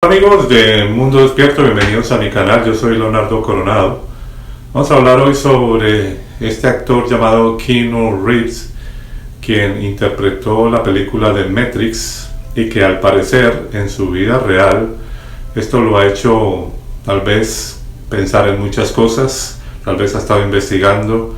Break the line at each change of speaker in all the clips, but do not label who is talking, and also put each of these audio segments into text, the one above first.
Amigos de Mundo Despierto, bienvenidos a mi canal. Yo soy Leonardo Coronado. Vamos a hablar hoy sobre este actor llamado Keanu Reeves, quien interpretó la película de Matrix y que al parecer en su vida real esto lo ha hecho tal vez pensar en muchas cosas, tal vez ha estado investigando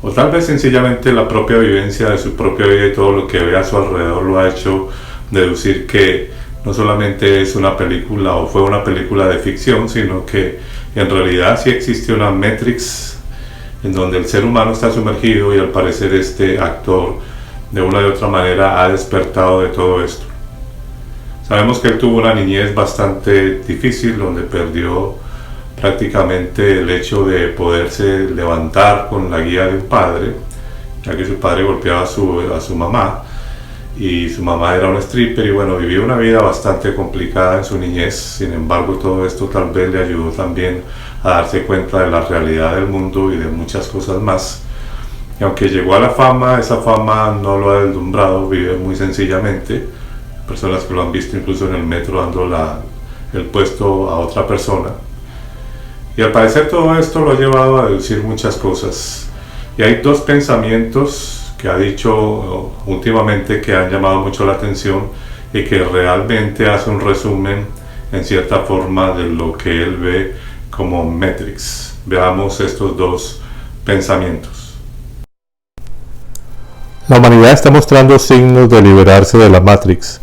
o tal vez sencillamente la propia vivencia de su propia vida y todo lo que ve a su alrededor lo ha hecho deducir que no solamente es una película o fue una película de ficción, sino que en realidad sí existe una Matrix en donde el ser humano está sumergido y al parecer este actor de una u otra manera ha despertado de todo esto. Sabemos que él tuvo una niñez bastante difícil donde perdió prácticamente el hecho de poderse levantar con la guía de un padre, ya que su padre golpeaba a su mamá. Y su mamá era una stripper y bueno, vivió una vida bastante complicada en su niñez. Sin embargo, todo esto tal vez le ayudó también a darse cuenta de la realidad del mundo y de muchas cosas más. Y aunque llegó a la fama, esa fama no lo ha deslumbrado, vive muy sencillamente. Personas que lo han visto incluso en el metro dando el puesto a otra persona. Y al parecer todo esto lo ha llevado a deducir muchas cosas. Y hay dos pensamientos que ha dicho últimamente que han llamado mucho la atención y que realmente hace un resumen en cierta forma de lo que él ve como Matrix. Veamos estos dos pensamientos.
La humanidad está mostrando signos de liberarse de la Matrix.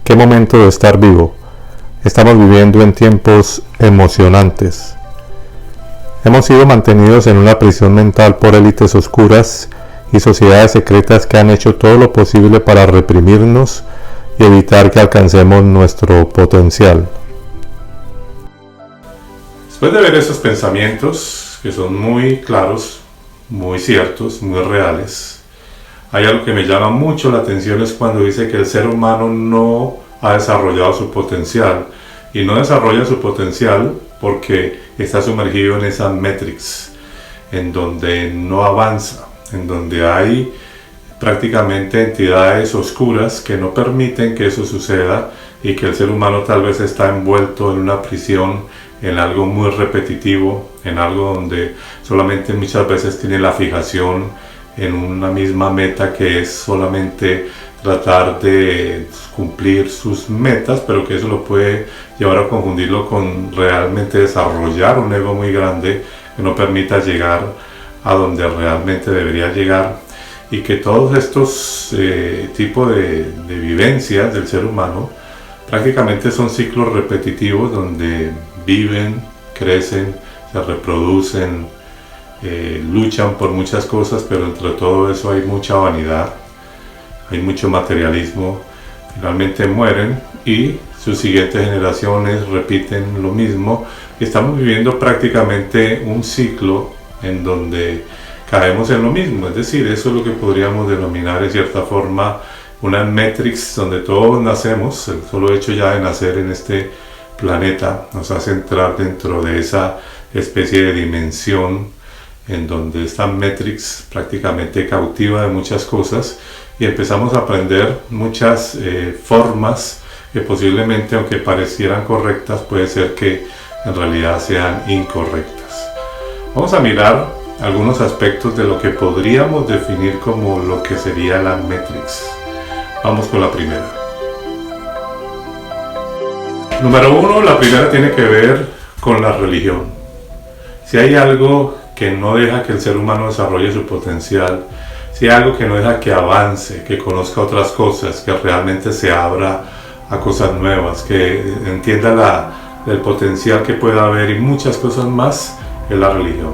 Qué momento de estar vivo. Estamos viviendo en tiempos emocionantes. Hemos sido mantenidos en una prisión mental por élites oscuras y sociedades secretas que han hecho todo lo posible para reprimirnos y evitar que alcancemos nuestro potencial.
Después de ver esos pensamientos, que son muy claros, muy ciertos, muy reales, hay algo que me llama mucho la atención, es cuando dice que el ser humano no ha desarrollado su potencial, y no desarrolla su potencial porque está sumergido en esa Matrix, en donde no avanza, en donde hay prácticamente entidades oscuras que no permiten que eso suceda y que el ser humano tal vez está envuelto en una prisión, en algo muy repetitivo, en algo donde solamente muchas veces tiene la fijación en una misma meta, que es solamente tratar de cumplir sus metas, pero que eso lo puede llevar a confundirlo con realmente desarrollar un ego muy grande que no permita llegar a donde realmente debería llegar, y que todos estos tipos de vivencias del ser humano prácticamente son ciclos repetitivos donde viven, crecen, se reproducen, luchan por muchas cosas, pero entre todo eso hay mucha vanidad, hay mucho materialismo, finalmente mueren y sus siguientes generaciones repiten lo mismo, y estamos viviendo prácticamente un ciclo en donde caemos en lo mismo. Es decir, eso es lo que podríamos denominar en cierta forma una Matrix, donde todos nacemos. El solo hecho ya de nacer en este planeta nos hace entrar dentro de esa especie de dimensión en donde esta Matrix prácticamente cautiva de muchas cosas, y empezamos a aprender muchas formas que posiblemente, aunque parecieran correctas, puede ser que en realidad sean incorrectas. Vamos a mirar algunos aspectos de lo que podríamos definir como lo que sería la Matrix. Vamos con la primera. Número uno, la primera tiene que ver con la religión. Si hay algo que no deja que el ser humano desarrolle su potencial, si hay algo que no deja que avance, que conozca otras cosas, que realmente se abra a cosas nuevas, que entienda el potencial que pueda haber y muchas cosas más, es la religión.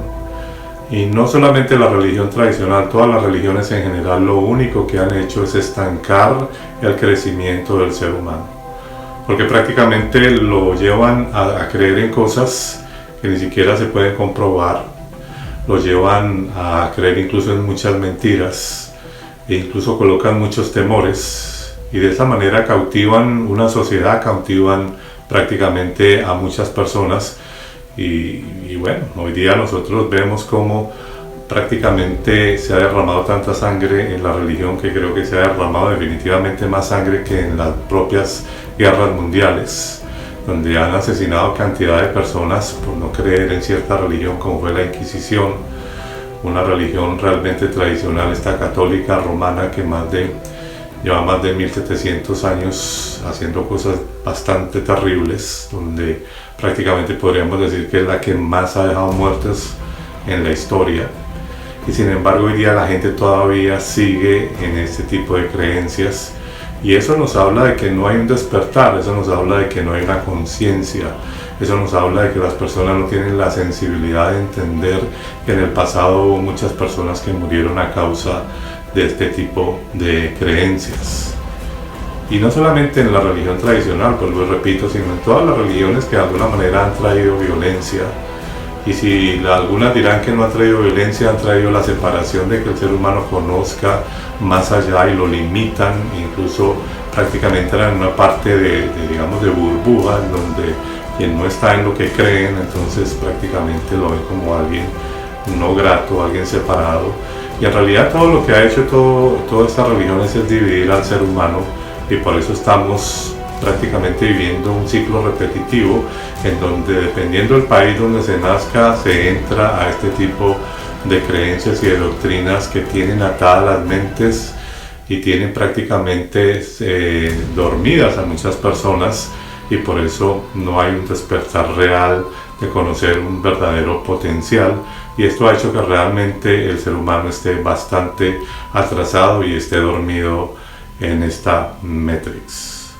Y no solamente la religión tradicional, todas las religiones en general lo único que han hecho es estancar el crecimiento del ser humano, porque prácticamente lo llevan a creer en cosas que ni siquiera se pueden comprobar, lo llevan a creer incluso en muchas mentiras, e incluso colocan muchos temores, y de esa manera cautivan una sociedad, cautivan prácticamente a muchas personas. Y bueno, hoy día nosotros vemos cómo prácticamente se ha derramado tanta sangre en la religión, que creo que se ha derramado definitivamente más sangre que en las propias guerras mundiales. donde han asesinado cantidad de personas por no creer en cierta religión, como fue la Inquisición, una religión realmente tradicional, esta católica romana que lleva más de 1700 años haciendo cosas bastante terribles, donde prácticamente podríamos decir que es la que más ha dejado muertes en la historia. Y sin embargo hoy día la gente todavía sigue en este tipo de creencias, y eso nos habla de que no hay un despertar, eso nos habla de que no hay una conciencia, eso nos habla de que las personas no tienen la sensibilidad de entender que en el pasado hubo muchas personas que murieron a causa de este tipo de creencias. Y no solamente en la religión tradicional, pues lo repito, sino en todas las religiones que de alguna manera han traído violencia. Y si algunas dirán que no han traído violencia, han traído la separación de que el ser humano conozca más allá y lo limitan, incluso prácticamente en una parte digamos, de burbuja, en donde quien no está en lo que creen, entonces prácticamente lo ven como alguien no grato, alguien separado. Y en realidad todo lo que ha hecho todas estas religiones es dividir al ser humano, y por eso estamos prácticamente viviendo un ciclo repetitivo en donde, dependiendo del país donde se nazca, se entra a este tipo de creencias y de doctrinas que tienen atadas las mentes y tienen prácticamente dormidas a muchas personas, y por eso no hay un despertar real de conocer un verdadero potencial, y esto ha hecho que realmente el ser humano esté bastante atrasado y esté dormido en esta Matrix.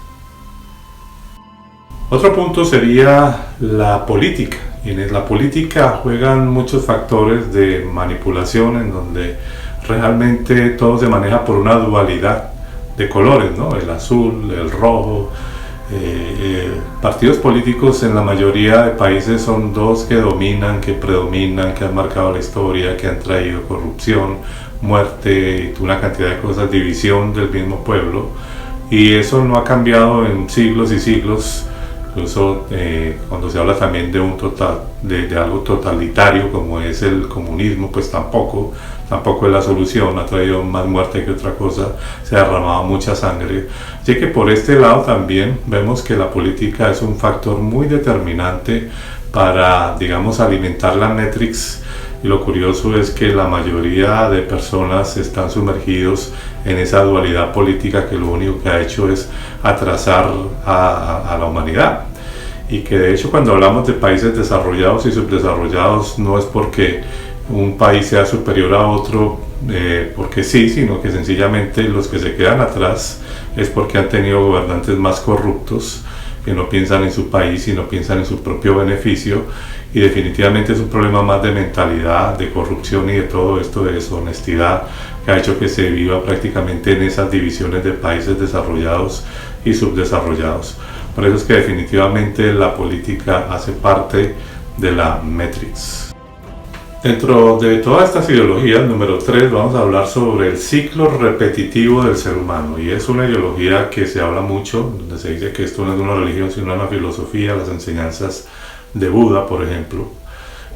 Otro punto sería la política. Y en la política juegan muchos factores de manipulación, en donde realmente todo se maneja por una dualidad de colores, ¿no? El azul, el rojo. Partidos políticos en la mayoría de países son dos que dominan, que predominan, que han marcado la historia, que han traído corrupción, muerte y una cantidad de cosas, división del mismo pueblo, y eso no ha cambiado en siglos y siglos. Incluso cuando se habla también de algo totalitario como es el comunismo, pues tampoco es la solución, ha traído más muerte que otra cosa, se ha derramado mucha sangre. Así que por este lado también vemos que la política es un factor muy determinante para, digamos, alimentar la Matrix. Y lo curioso es que la mayoría de personas están sumergidos en esa dualidad política que lo único que ha hecho es atrasar a la humanidad. Y que de hecho, cuando hablamos de países desarrollados y subdesarrollados, no es porque un país sea superior a otro porque sí, sino que sencillamente los que se quedan atrás es porque han tenido gobernantes más corruptos, que no piensan en su país, sino piensan en su propio beneficio. Y definitivamente es un problema más de mentalidad, de corrupción y de todo esto, de deshonestidad, que ha hecho que se viva prácticamente en esas divisiones de países desarrollados y subdesarrollados. Por eso es que definitivamente la política hace parte de la Matrix. Dentro de todas estas ideologías, número 3, vamos a hablar sobre el ciclo repetitivo del ser humano. Y es una ideología que se habla mucho, donde se dice que esto no es una religión, sino una filosofía, las enseñanzas de Buda, por ejemplo.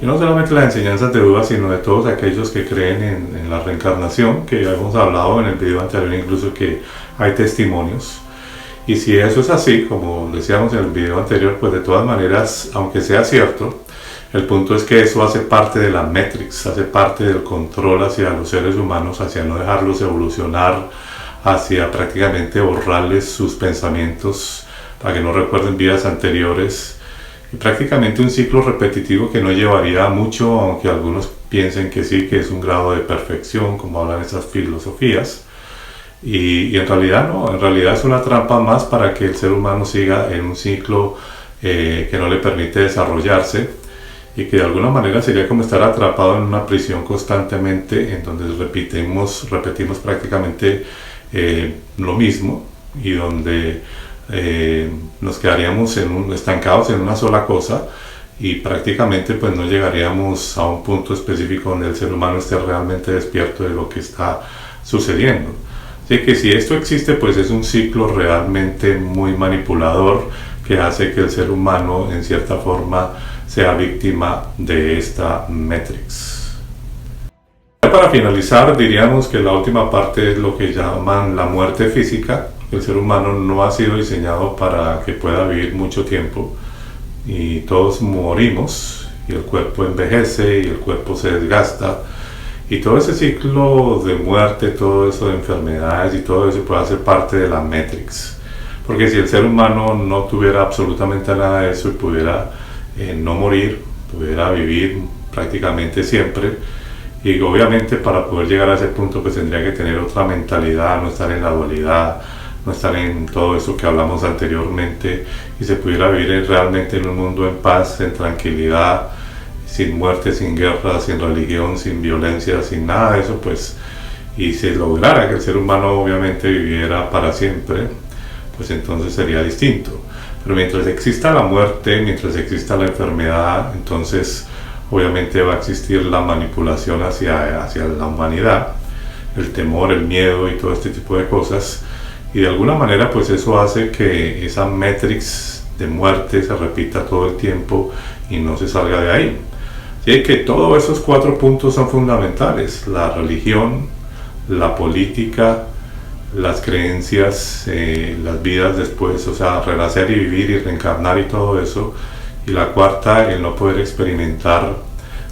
Y no solamente las enseñanzas de Buda, sino de todos aquellos que creen en la reencarnación, que ya hemos hablado en el video anterior, incluso que hay testimonios. Y si eso es así, como decíamos en el video anterior, pues de todas maneras, aunque sea cierto, el punto es que eso hace parte de la Matrix, hace parte del control hacia los seres humanos, hacia no dejarlos evolucionar, hacia prácticamente borrarles sus pensamientos para que no recuerden vidas anteriores. Y prácticamente un ciclo repetitivo que no llevaría a mucho, aunque algunos piensen que sí, que es un grado de perfección, como hablan esas filosofías. Y en realidad no, en realidad es una trampa más para que el ser humano siga en un ciclo que no le permite desarrollarse, y que de alguna manera sería como estar atrapado en una prisión constantemente, en donde repetimos prácticamente lo mismo, y donde nos quedaríamos estancados en una sola cosa, y prácticamente pues no llegaríamos a un punto específico donde el ser humano esté realmente despierto de lo que está sucediendo. Así que si esto existe, pues es un ciclo realmente muy manipulador, que hace que el ser humano en cierta forma sea víctima de esta Matrix. Para finalizar, diríamos que la última parte es lo que llaman la muerte física. El ser humano no ha sido diseñado para que pueda vivir mucho tiempo. y todos morimos y el cuerpo envejece y el cuerpo se desgasta y todo ese ciclo de muerte, todo eso de enfermedades y todo eso puede hacer parte de la Matrix, porque si el ser humano no tuviera absolutamente nada de eso y pudiera no morir, pudiera vivir prácticamente siempre, y obviamente para poder llegar a ese punto pues tendría que tener otra mentalidad, no estar en la dualidad, no estar en todo eso que hablamos anteriormente, y se pudiera vivir realmente en un mundo en paz, en tranquilidad, sin muerte, sin guerra, sin religión, sin violencia, sin nada de eso, pues, y se lograra que el ser humano obviamente viviera para siempre, pues entonces sería distinto. Pero mientras exista la muerte, mientras exista la enfermedad, entonces obviamente va a existir la manipulación hacia la humanidad, el temor, el miedo y todo este tipo de cosas, y de alguna manera pues eso hace que esa Matrix de muerte se repita todo el tiempo y no se salga de ahí. Así que todos esos 4 puntos son fundamentales: la religión, la política, las creencias, las vidas después, o sea, renacer y vivir y reencarnar y todo eso, y la cuarta, el no poder experimentar,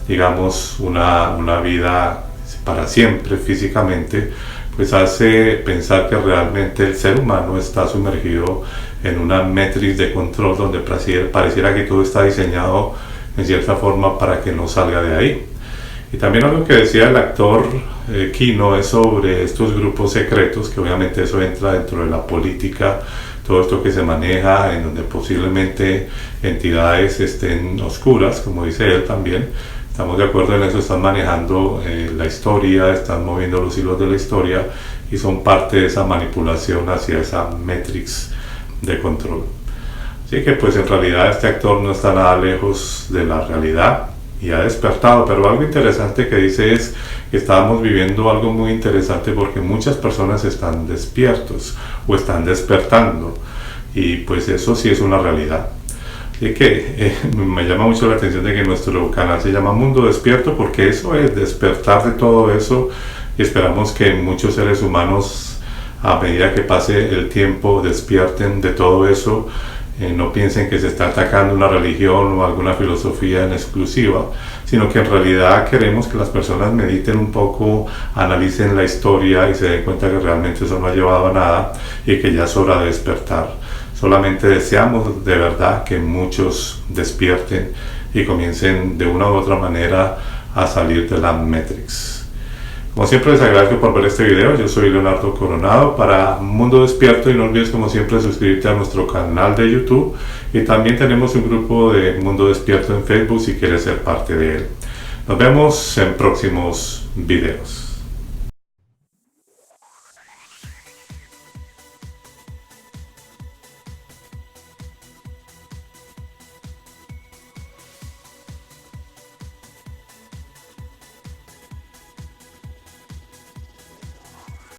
digamos, una vida para siempre físicamente, pues hace pensar que realmente el ser humano está sumergido en una matriz de control donde pareciera que todo está diseñado en cierta forma para que no salga de ahí. Y también algo que decía el actor Kino es sobre estos grupos secretos, que obviamente eso entra dentro de la política, todo esto que se maneja, en donde posiblemente entidades estén oscuras, como dice él también. Estamos de acuerdo en eso, están manejando la historia, están moviendo los hilos de la historia y son parte de esa manipulación hacia esa Matrix de control. Así que pues en realidad este actor no está nada lejos de la realidad y ha despertado, pero algo interesante que dice es que estábamos viviendo algo muy interesante porque muchas personas están despiertos o están despertando, y pues eso sí es una realidad. Así que me llama mucho la atención de que nuestro canal se llama Mundo Despierto, porque eso es despertar de todo eso, y esperamos que muchos seres humanos, a medida que pase el tiempo, despierten de todo eso. No piensen que se está atacando una religión o alguna filosofía en exclusiva, sino que en realidad queremos que las personas mediten un poco, analicen la historia y se den cuenta que realmente eso no ha llevado a nada y que ya es hora de despertar. Solamente deseamos de verdad que muchos despierten y comiencen de una u otra manera a salir de la Matrix. Como siempre, les agradezco por ver este video. Yo soy Leonardo Coronado para Mundo Despierto, y no olvides como siempre suscribirte a nuestro canal de YouTube, y también tenemos un grupo de Mundo Despierto en Facebook si quieres ser parte de él. Nos vemos en próximos videos.